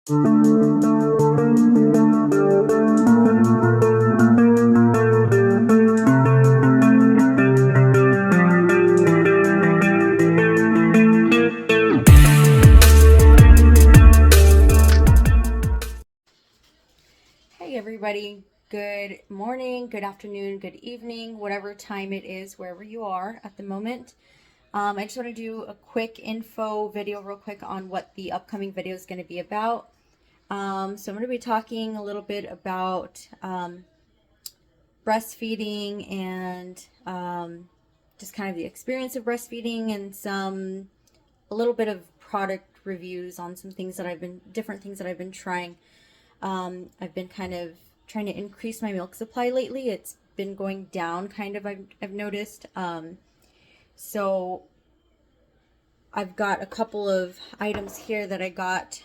Hey everybody, good morning, good afternoon, good evening, whatever time it is, wherever you are at the moment. I just want to do a quick info video real quick on what the upcoming video is going to be about. So I'm going to be talking a little bit about breastfeeding and just kind of the experience of breastfeeding and a little bit of product reviews on some things that different things that I've been trying. I've been kind of trying to increase my milk supply lately. It's been going down kind of, I've noticed. So I've got a couple of items here that I got.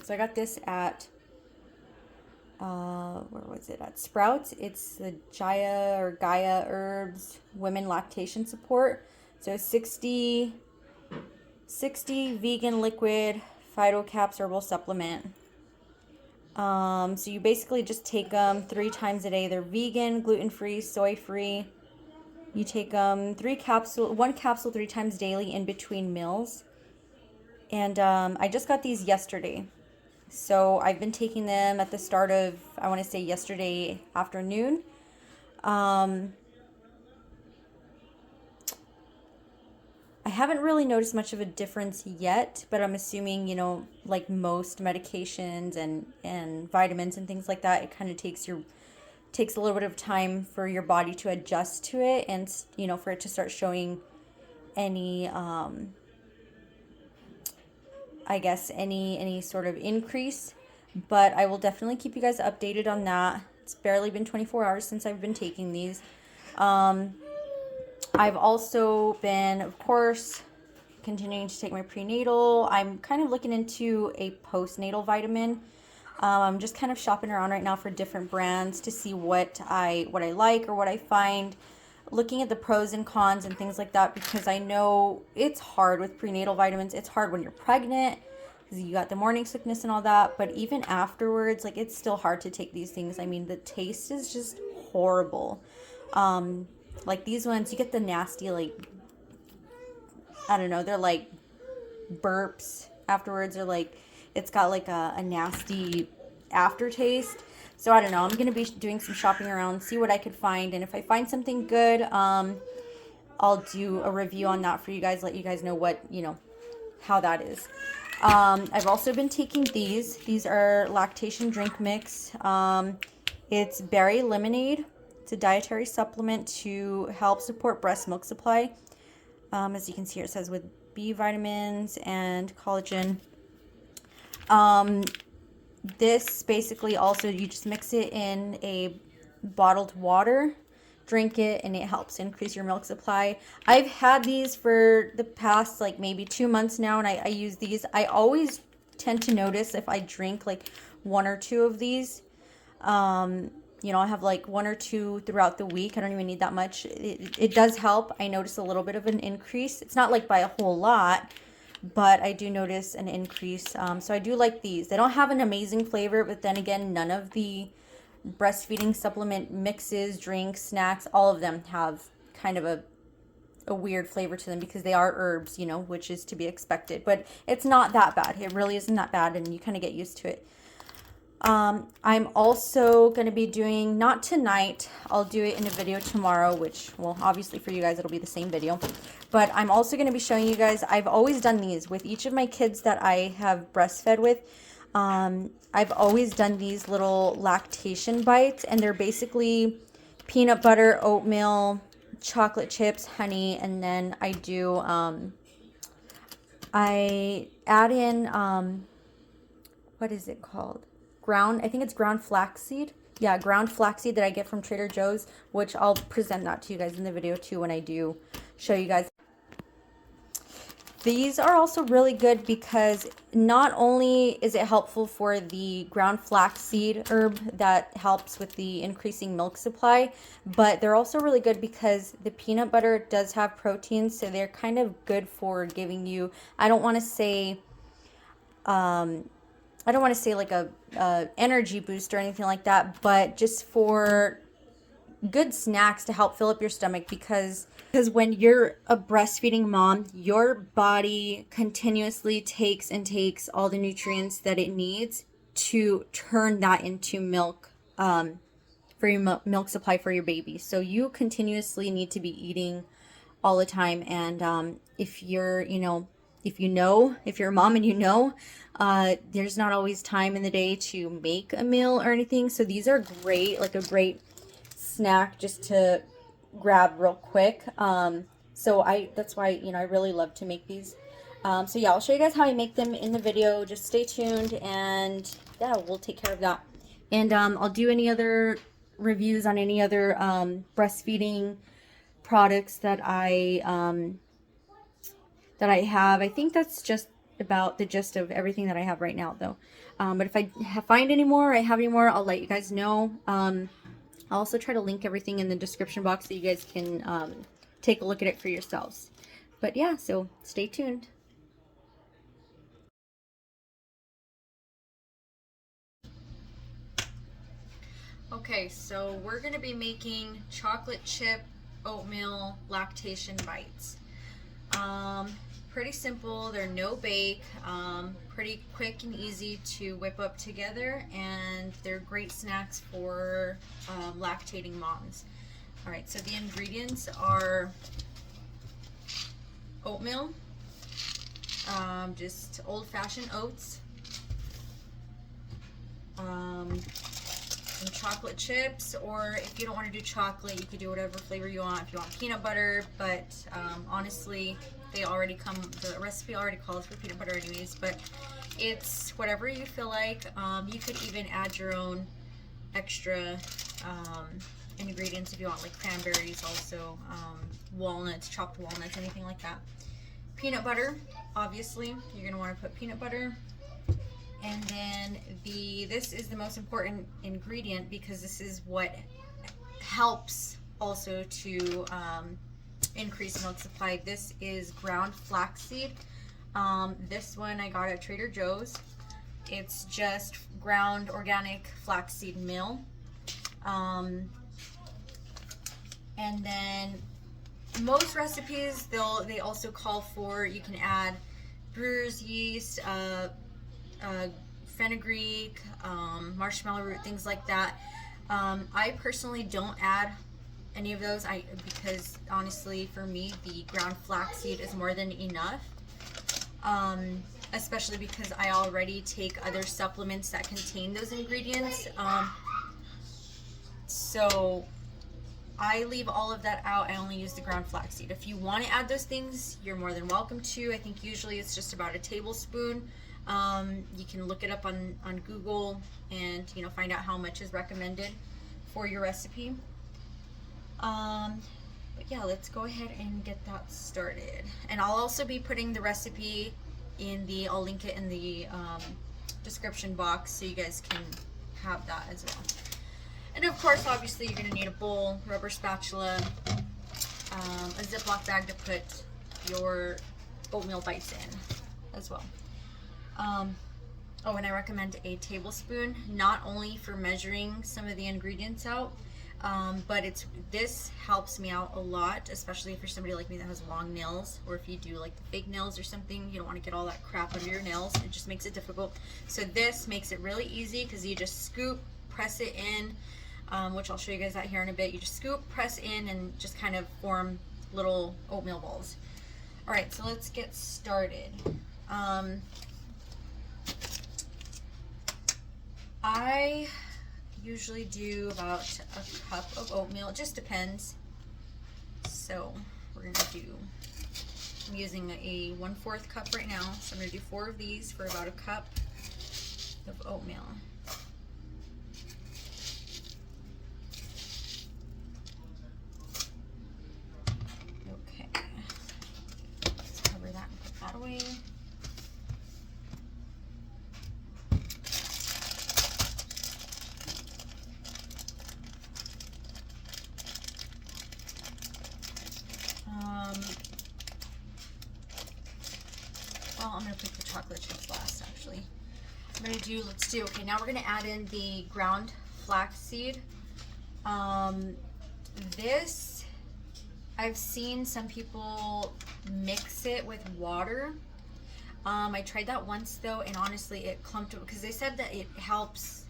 So I got this at, where was it? At Sprouts. It's the Gaia Herbs Women Lactation Support. So 60 vegan liquid phytocaps herbal supplement. So you basically just take them 3 times a day. They're vegan, gluten-free, soy-free. You take them 1 capsule 3 times daily in between meals. And I just got these yesterday. So I've been taking them at the start of, I want to say yesterday afternoon. I haven't really noticed much of a difference yet, but I'm assuming, like most medications and vitamins and things like that, it kind of takes a little bit of time for your body to adjust to it and, for it to start showing any, I guess, any sort of increase. But I will definitely keep you guys updated on that. It's barely been 24 hours since I've been taking these. I've also been, of course, continuing to take my prenatal. I'm kind of looking into a postnatal vitamin. I'm just kind of shopping around right now for different brands to see what I like or what I find. Looking at the pros and cons and things like that, because I know it's hard with prenatal vitamins. It's hard when you're pregnant because you got the morning sickness and all that. But even afterwards, like, it's still hard to take these things. I mean, the taste is just horrible. Like these ones, you get the nasty, like, I don't know, they're like burps afterwards, or like it's got like a nasty aftertaste. So I don't know, I'm going to be doing some shopping around, see what I could find, and if I find something good, I'll do a review on that for you guys, let you guys know what, how that is. I've also been taking these are lactation drink mix. It's berry lemonade. It's a dietary supplement to help support breast milk supply. As you can see here, it says with B vitamins and collagen. This basically also, you just mix it in a bottled water, drink it, and it helps increase your milk supply. I've had these for the past like maybe 2 months now, and I use these. I always tend to notice if I drink like 1 or 2 of these, I have like 1 or 2 throughout the week. I don't even need that much. It does help. I notice a little bit of an increase. It's not like by a whole lot, but I do notice an increase. So I do like these. They don't have an amazing flavor, but then again, none of the breastfeeding supplement mixes, drinks, snacks, all of them have kind of a weird flavor to them because they are herbs, which is to be expected. But it's not that bad. It really isn't that bad, and you kind of get used to it. I'm also going to be doing, not tonight, I'll do it in a video tomorrow, which, well, obviously for you guys, it'll be the same video. But I'm also going to be showing you guys, I've always done these with each of my kids that I have breastfed with. I've always done these little lactation bites, and they're basically peanut butter, oatmeal, chocolate chips, honey, and then I do, I add in, what is it called? I think it's ground flaxseed. Yeah, ground flaxseed that I get from Trader Joe's, which I'll present that to you guys in the video too when I do show you guys. These are also really good because not only is it helpful for the ground flaxseed herb that helps with the increasing milk supply, but they're also really good because the peanut butter does have protein, so they're kind of good for giving you, I don't want to say I don't want to say like a energy boost or anything like that, but just for good snacks to help fill up your stomach, because when you're a breastfeeding mom, your body continuously takes all the nutrients that it needs to turn that into milk, for your milk supply for your baby. So you continuously need to be eating all the time. And if you're, if you're a mom and there's not always time in the day to make a meal or anything. So these are great, like a great snack just to grab real quick. That's why, I really love to make these. So yeah, I'll show you guys how I make them in the video. Just stay tuned, and yeah, we'll take care of that. And I'll do any other reviews on any other breastfeeding products that I have. I think that's just about the gist of everything that I have right now, though. But if I find any more, I'll let you guys know. I'll also try to link everything in the description box so you guys can take a look at it for yourselves. But yeah, so stay tuned. Okay, so we're going to be making chocolate chip oatmeal lactation bites. Pretty simple. They're no bake, pretty quick and easy to whip up together, and they're great snacks for lactating moms. All right, so the ingredients are oatmeal, just old-fashioned oats, some chocolate chips, or if you don't want to do chocolate, you could do whatever flavor you want. If you want peanut butter, but honestly, the recipe already calls for peanut butter anyways, but it's whatever you feel like. You could even add your own extra ingredients if you want, like cranberries, also walnuts, chopped walnuts, anything like that. Peanut butter, obviously, you're going to want to put peanut butter. And then this is the most important ingredient, because this is what helps also to increase milk supply. This is ground flaxseed. This one I got at Trader Joe's. It's just ground organic flaxseed meal. And then most recipes, they also call for, you can add Brewers yeast, fenugreek, marshmallow root, things like that. I personally don't add any of those, because honestly, for me, the ground flaxseed is more than enough. Especially because I already take other supplements that contain those ingredients. So I leave all of that out. I only use the ground flaxseed. If you want to add those things, you're more than welcome to. I think usually it's just about a tablespoon. You can look it up on Google and find out how much is recommended for your recipe. But yeah, let's go ahead and get that started. And I'll also be putting the recipe I'll link it in the description box so you guys can have that as well. And of course, obviously, you're going to need a bowl, rubber spatula, a Ziploc bag to put your oatmeal bites in as well. Oh, and I recommend a tablespoon, not only for measuring some of the ingredients out, but this helps me out a lot, especially for somebody like me that has long nails, or if you do like the fake nails or something, you don't want to get all that crap under your nails. It just makes it difficult. So this makes it really easy, because you just scoop, press it in, which I'll show you guys that here in a bit. You just scoop, press in, and just kind of form little oatmeal balls. All right, so let's get started. I usually do about a cup of oatmeal. It just depends. So I'm using a 1/4 cup right now. So I'm gonna do 4 of these for about a cup of oatmeal. Okay, let's cover that and put that away. Well, I'm going to put the chocolate chips last, actually. Okay, now we're gonna add in the ground flaxseed. This, I've seen some people mix it with water. I tried that once though, and honestly it clumped, because they said that it helps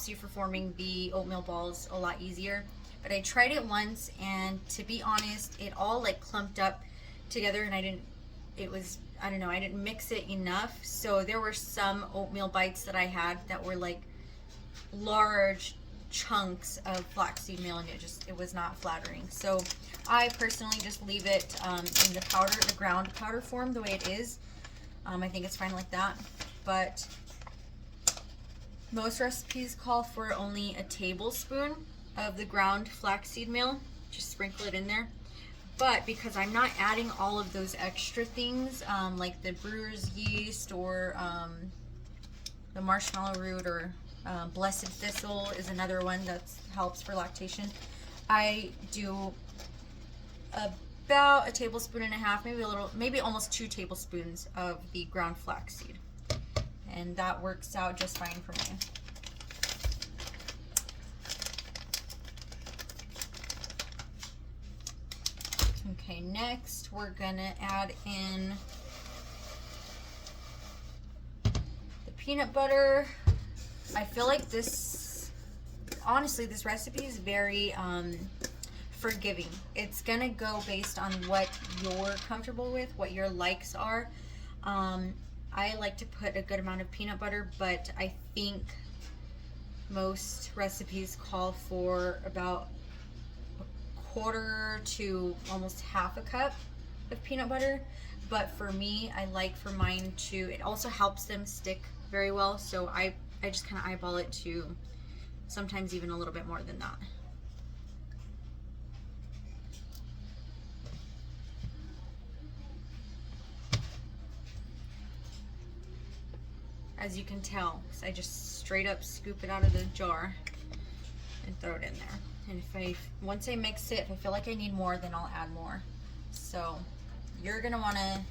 you for forming the oatmeal balls a lot easier. But I tried it once, and to be honest, it all like clumped up together, and I didn't mix it enough. So there were some oatmeal bites that I had that were like large chunks of flaxseed meal, and it was not flattering. So I personally just leave it in the ground powder form the way it is. I think it's fine like that, but most recipes call for only a tablespoon of the ground flaxseed meal. Just sprinkle it in there. But because I'm not adding all of those extra things, like the brewer's yeast or the marshmallow root, or blessed thistle is another one that helps for lactation, I do about a tablespoon and a half, maybe almost 2 tablespoons of the ground flaxseed. And that works out just fine for me. Okay, next we're gonna add in the peanut butter. I feel like honestly, this recipe is very forgiving. It's gonna go based on what you're comfortable with, what your likes are. I like to put a good amount of peanut butter, but I think most recipes call for about a quarter to almost half a cup of peanut butter. But for me, I like for mine it also helps them stick very well. So I just kind of eyeball it to sometimes even a little bit more than that. As you can tell, I just straight up scoop it out of the jar and throw it in there. And once I mix it, if I feel like I need more, then I'll add more. So you're gonna wanna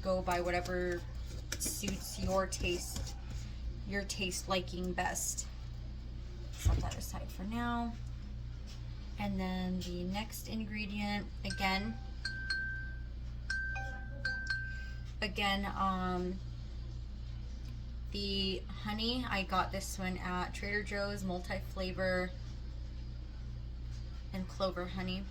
go by whatever suits your taste liking best. Set that aside for now. And then the next ingredient, again, the honey, I got this one at Trader Joe's, multi-flavor and clover honey.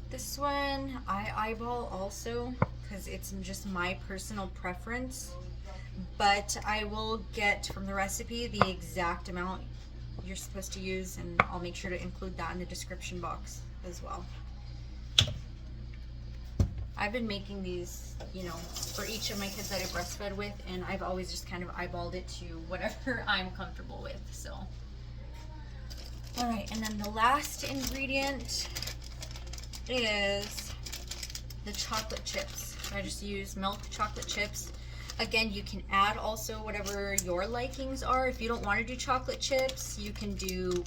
This one I eyeball also because it's just my personal preference, but I will get from the recipe the exact amount you're supposed to use, and I'll make sure to include that in the description box as well. I've been making these, for each of my kids that I breastfed with, and I've always just kind of eyeballed it to whatever I'm comfortable with, so. All right, and then the last ingredient is the chocolate chips. I just use milk chocolate chips. Again, you can add also whatever your likings are. If you don't want to do chocolate chips, you can do,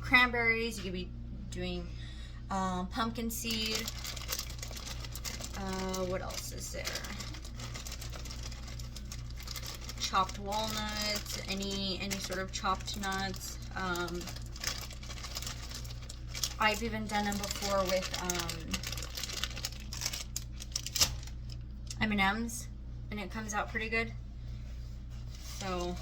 cranberries. You could be doing pumpkin seed. What else is there? Chopped walnuts, any sort of chopped nuts. I've even done them before with M&Ms, and it comes out pretty good. So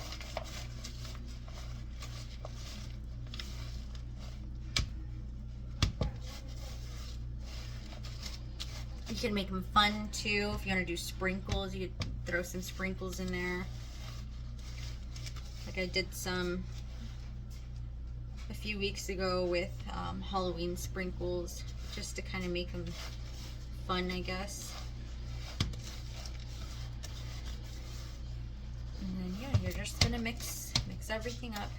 you can make them fun too. If you want to do sprinkles, you could throw some sprinkles in there. Like I did some a few weeks ago with Halloween sprinkles, just to kind of make them fun, I guess. And then yeah, you're just gonna mix everything up.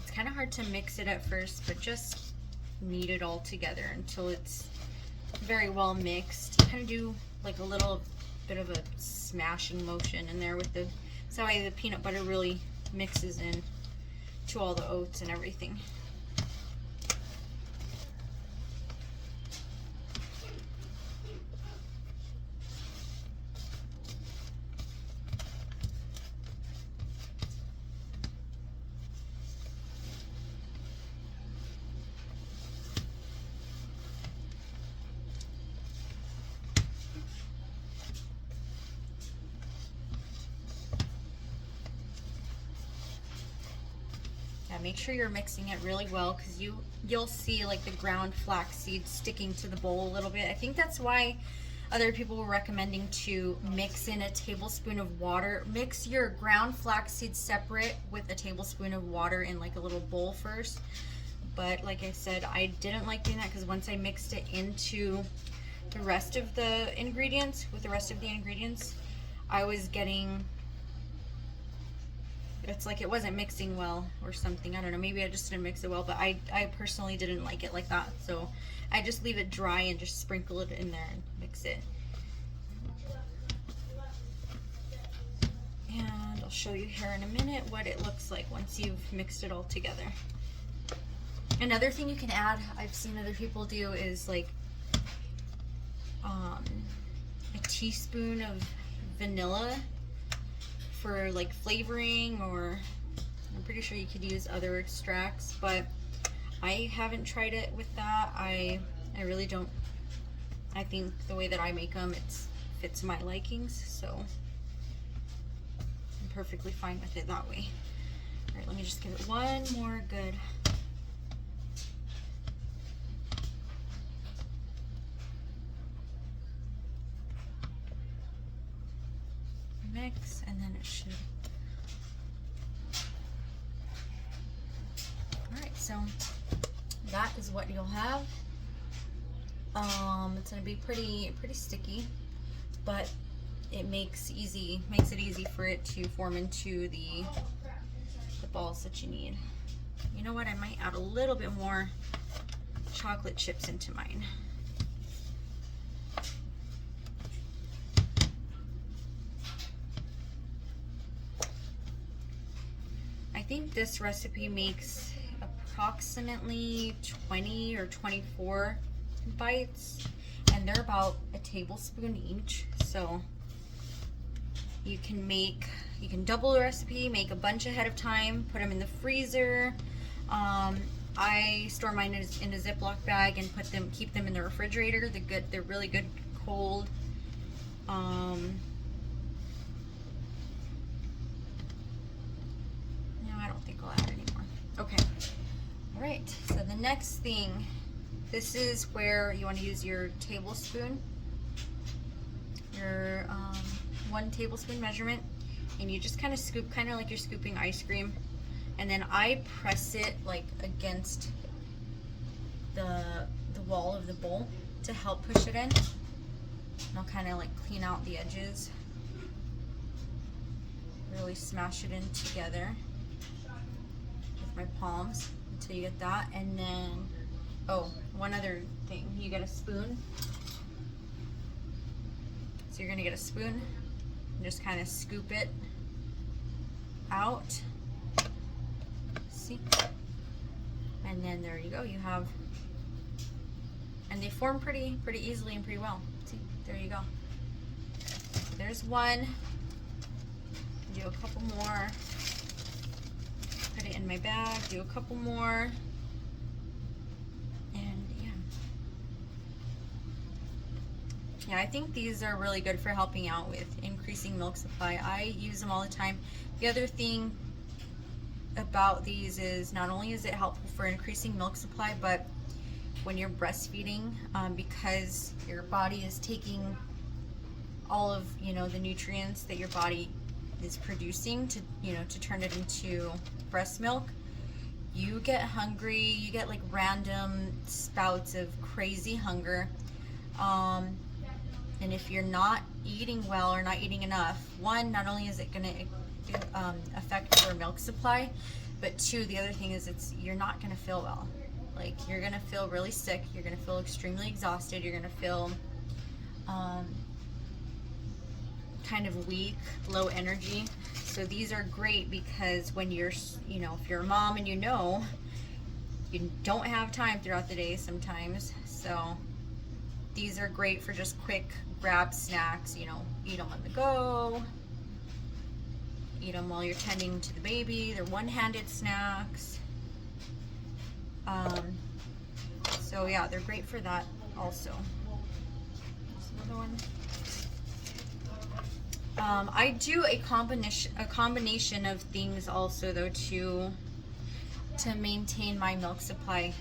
It's kind of hard to mix it at first, but just knead it all together until it's very well mixed. Kind of do like a little bit of a smashing motion in there with the So that way the peanut butter really mixes in to all the oats and everything. Make sure you're mixing it really well, because you'll see like the ground flaxseed sticking to the bowl a little bit. I think that's why other people were recommending to mix in a tablespoon of water. Mix your ground flaxseed separate with a tablespoon of water in like a little bowl first. But like I said, I didn't like doing that, because once I mixed it into the rest of the ingredients, I was getting, it's like it wasn't mixing well or something. I don't know, maybe I just didn't mix it well, but I personally didn't like it like that. So I just leave it dry and just sprinkle it in there and mix it. And I'll show you here in a minute what it looks like once you've mixed it all together. Another thing you can add, I've seen other people do, is like a teaspoon of vanilla for like flavoring, or I'm pretty sure you could use other extracts, but I haven't tried it with that. I really don't. I think the way that I make them, it fits my likings, so I'm perfectly fine with it that way. All right, let me just give it one more good mix, and then it should. Alright, so that is what you'll have. It's gonna be pretty sticky, but it makes it easy for it to form into the balls that you need. You know what, I might add a little bit more chocolate chips into mine. I think this recipe makes approximately 20 or 24 bites, and they're about a tablespoon each. So you can double the recipe, make a bunch ahead of time, put them in the freezer. I store mine in a Ziploc bag and keep them in the refrigerator. They're really good cold. Okay, all right, so the next thing, this is where you want to use your tablespoon, your 1 tablespoon measurement, and you just kind of scoop, kind of like you're scooping ice cream, and then I press it like against the wall of the bowl to help push it in, and I'll kind of like clean out the edges, really smash it in together my palms until you get that. And then, oh, one other thing, you get a spoon. So you're gonna get a spoon and just kind of scoop it out. See? And then there you go, you have, and they form pretty easily and pretty well. See, there you go. There's one. Do a couple more. Put it in my bag, do a couple more, and yeah, I think these are really good for helping out with increasing milk supply. I use them all the time. The other thing about these is not only is it helpful for increasing milk supply, but when you're breastfeeding, because your body is taking all of the nutrients that your body is producing to turn it into breast milk, you get hungry, you get like random spouts of crazy hunger, and if you're not eating well or not eating enough, one, not only is it going to affect your milk supply, but two, the other thing is you're not going to feel well. Like, you're going to feel really sick, you're going to feel extremely exhausted, you're going to feel kind of weak, low energy. So these are great because when you're, you know, if you're a mom and you know, you don't have time throughout the day sometimes. So these are great for just quick grab snacks, you know, eat them on the go, eat them while you're tending to the baby. They're one-handed snacks. So yeah, they're great for that also. There's another one. I do a combination of things also though to maintain my milk supply.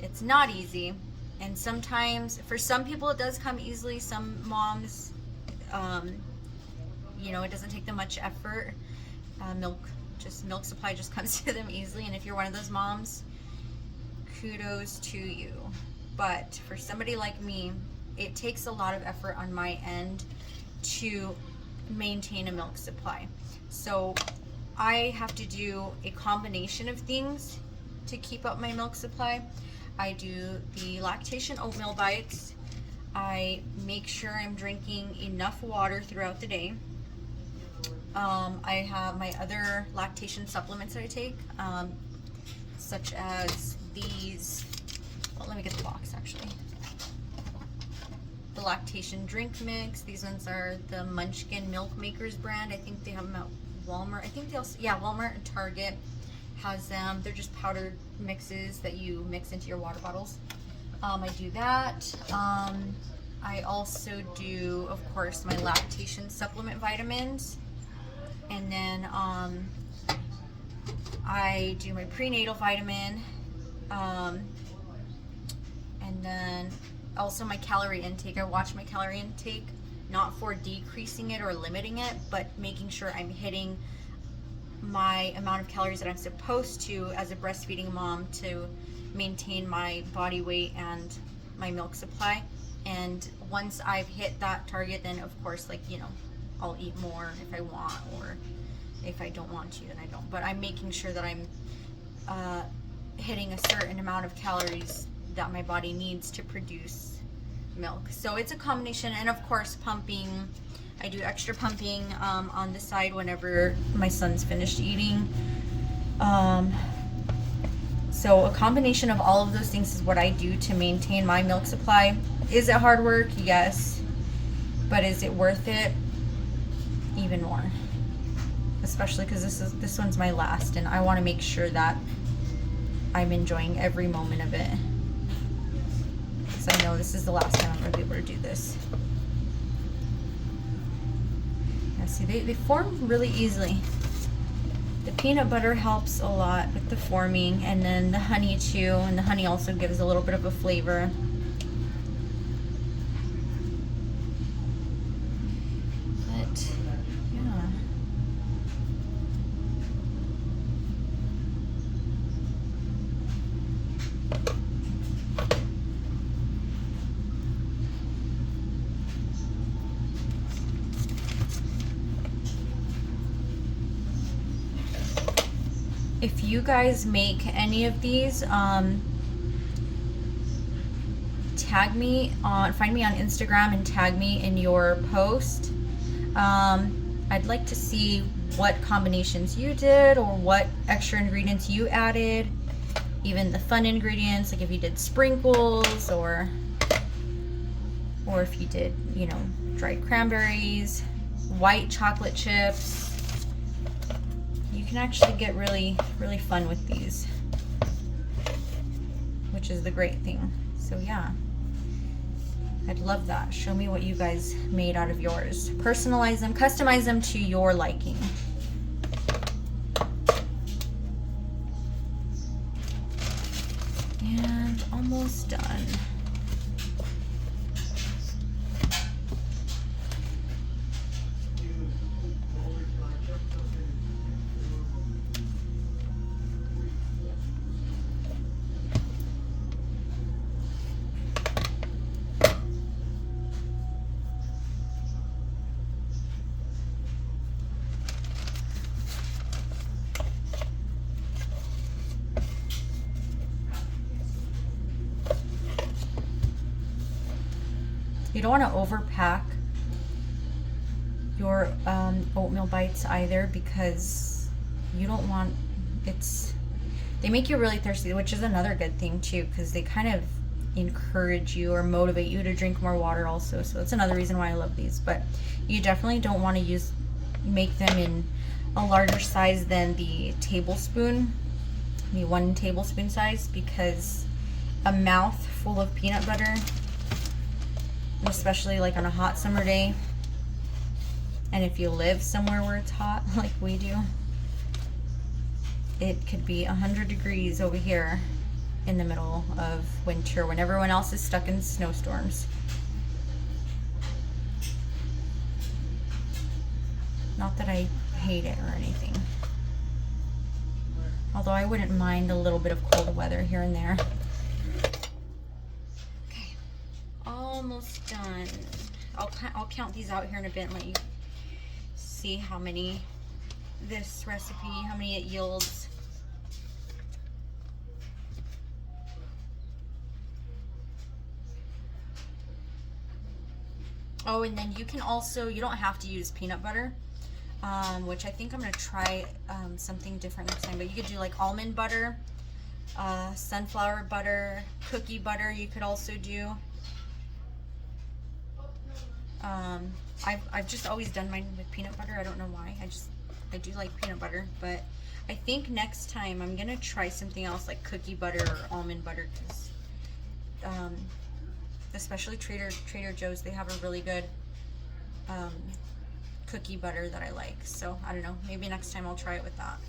It's not easy, and sometimes for some people it does come easily. Some moms, you know, it doesn't take them much effort. Milk supply just comes to them easily, and if you're one of those moms, kudos to you. But for somebody like me, it takes a lot of effort on my end to maintain a milk supply. So I have to do a combination of things to keep up my milk supply. I do the Lactation oatmeal bites. I make sure I'm drinking enough water throughout the day. I have my other lactation supplements that I take, such as these. Well, let me get the box actually. The lactation drink mix. These ones are the Munchkin Milk Makers brand. I think they have them at Walmart. I think they also, yeah, Walmart and Target has them. They're just powdered mixes that you mix into your water bottles. I do that. I also do, of course, my lactation supplement vitamins. And then I do my prenatal vitamin. And then also my calorie intake. I watch my calorie intake, not for decreasing it or limiting it, but making sure I'm hitting my amount of calories that I'm supposed to as a breastfeeding mom to maintain my body weight and my milk supply. And once I've hit that target, then of course, like, you know, I'll eat more if I want, or if I don't want to, then I don't. But I'm making sure that I'm hitting a certain amount of calories that my body needs to produce milk. So it's a combination, and of course pumping. I do extra pumping on the side whenever my son's finished eating. So a combination of all of those things is what I do to maintain my milk supply. Is it hard work? Yes. But is it worth it? Even more. Especially because this one's my last, and I want to make sure that I'm enjoying every moment of it. Because I know this is the last time I'm going to be able to do this. Now see, they form really easily. The peanut butter helps a lot with the forming, and then the honey too, and the honey also gives a little bit of a flavor. But yeah. If you guys make any of these, tag me on, find me on Instagram and tag me in your post. I'd like to see what combinations you did or what extra ingredients you added, even the fun ingredients, like if you did sprinkles or if you did, you know, dried cranberries, white chocolate chips. You can actually get really, really fun with these, which is the great thing. So yeah, I'd love that. Show me what you guys made out of yours. Personalize them, customize them to your liking. And almost done. You don't want to overpack your oatmeal bites either, because you don't want, they make you really thirsty, which is another good thing too, because they kind of encourage you or motivate you to drink more water also. So that's another reason why I love these. But you definitely don't want to make them in a larger size than the 1 tablespoon size, because a mouthful of peanut butter, especially like on a hot summer day, and if you live somewhere where it's hot like we do, it could be 100 degrees over here in the middle of winter when everyone else is stuck in snowstorms. Not that I hate it or anything, although I wouldn't mind a little bit of cold weather here and there. Okay, almost done. I'll count these out here in a bit and let you see how many this recipe, how many it yields. Oh, and then you can also, you don't have to use peanut butter, which I think I'm going to try something different next time. But you could do like almond butter, sunflower butter, cookie butter you could also do. I've just always done mine with peanut butter. I don't know why. I do like peanut butter. But I think next time I'm going to try something else like cookie butter or almond butter, because especially Trader Joe's, they have a really good cookie butter that I like. So I don't know, maybe next time I'll try it with that.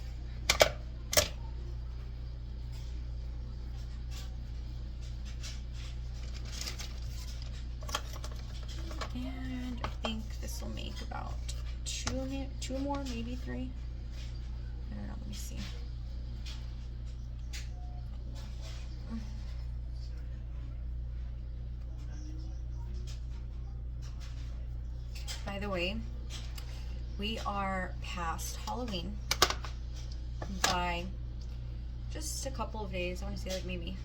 And I think this will make about two more, maybe 3. I don't know, let me see. By the way, we are past Halloween by just a couple of days. I want to say like maybe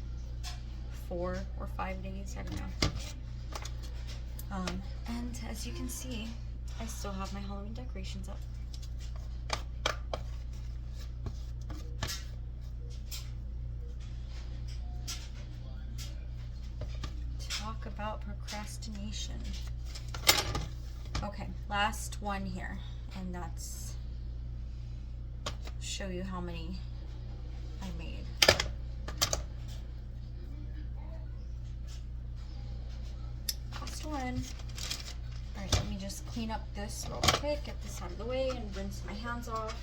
4 or 5 days, I don't know. And as you can see, I still have my Halloween decorations up. Talk about procrastination. Okay, last one here, and that's show you how many I made. Last one. All right, let me just clean up this real quick, get this out of the way, and rinse my hands off.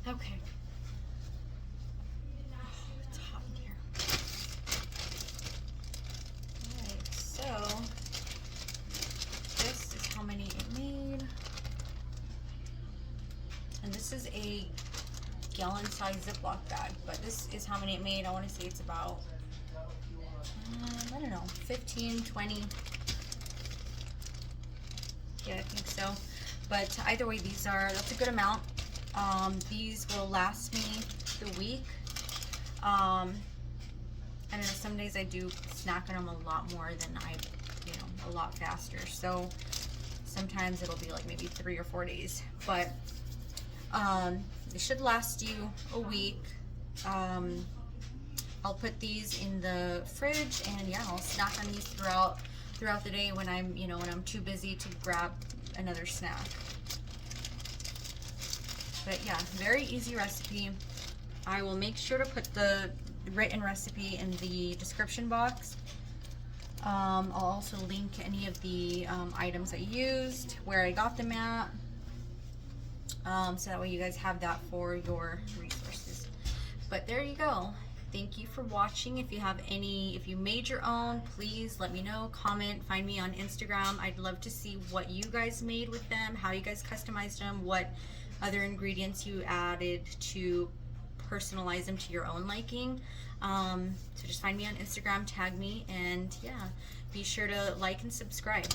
Okay. Oh, it's hot in here. Alright, so this is how many it made. And this is a gallon size Ziploc bag, but this is how many it made. I want to say it's about, I don't know, 15, 20. Yeah, I think so. But either way, that's a good amount. These will last me the week. I don't know, some days I do snack on them a lot more than a lot faster. So sometimes it'll be like maybe 3 or 4 days, but it should last you a week. I'll put these in the fridge, and yeah, I'll snack on these throughout the day when I'm too busy to grab another snack. But yeah, very easy recipe. I will make sure to put the written recipe in the description box. I'll also link any of the items I used, where I got them at, so that way you guys have that for your resources. But there you go. Thank you for watching. If you made your own, please let me know, comment, find me on Instagram. I'd love to see what you guys made with them, how you guys customized them, what other ingredients you added to personalize them to your own liking. So just find me on Instagram, tag me, and yeah, be sure to like and subscribe.